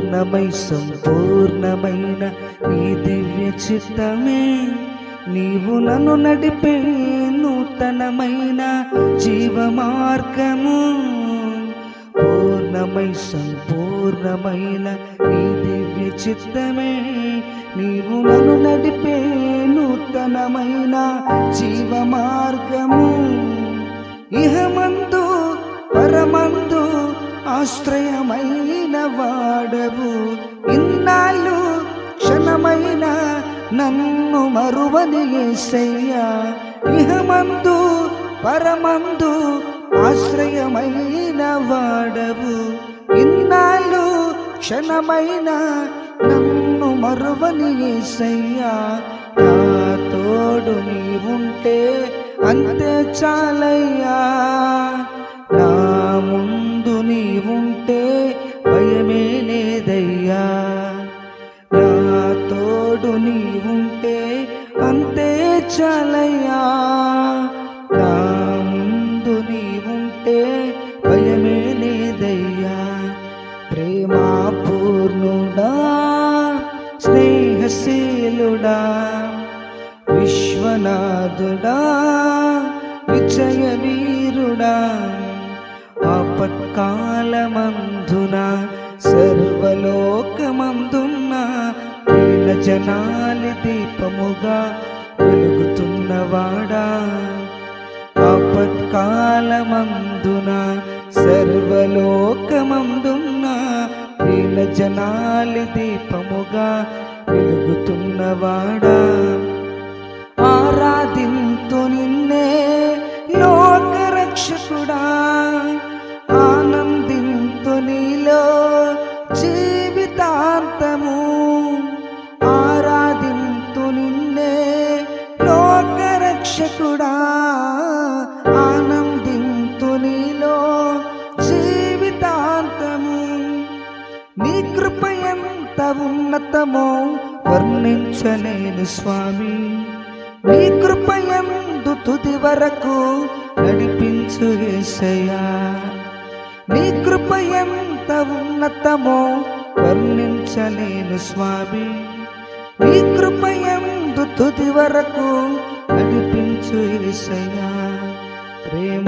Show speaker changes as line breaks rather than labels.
పూర్ణమై సంపూర్ణమైన నీ దివ్య చిత్తమే నీవు నన్ను నడిపే నూతనమైన జీవ మార్గము. పూర్ణమై సంపూర్ణమైన నీ దివ్య చిత్తమే నీవు నన్ను నడిపే నూతనమైన జీవ మార్గము. ఇహమందు పరమందు ఆశ్రయమైన వాడవు, ఇన్నాళ్ళు క్షణమైన నన్ను మరువని యేసయ్యా. ఇహమందు పరమందు ఆశ్రయమైన వాడవు, ఇన్నాళ్ళు క్షణమైన నన్ను మరువని యేసయ్యా. నా తోడు నీవుంటే అంతే చాలయ్యా, నా ముందు నీవుంటే భయమే లేదయ్యా. నా తోడు నీవుంటే అంతే చాలయ్యా, నా ముందు నీవుంటే భయమే లేదయ్యా. ప్రేమా పూర్ణుడా, స్నేహశీలుడా, విశ్వనాథుడా, విజయ వీరుడా, ఆపత్కాలమందున సర్వలోకమందున్న దీన జనాలి దీపముగా వెలుగుతున్నవాడా. ఆపత్కాలమందున సర్వలోకమందున్న దీన జనాలి దీపముగా వెలుగుతున్నవాడా. ఆరాధింతు నిన్నే లోకరక్షకుడా, ఆనందింతు నీలో జీవితాంతము. ఆరాధింతు నిన్నే లోకరక్షకుడా, ఆనందింతు నీలో జీవితాంతము. నీ కృప ఎంత ఉన్నతమో వర్ణించలేను స్వామి, నీ కృప యందు తుది వరకు నడిపించు యేసయ్యా. నీ కృప ఎంత ఉన్నతమో వర్ణించలేను స్వామి, నీ కృప యందు తుది వరకు నడిపించు యేసయ్యా. ప్రేమ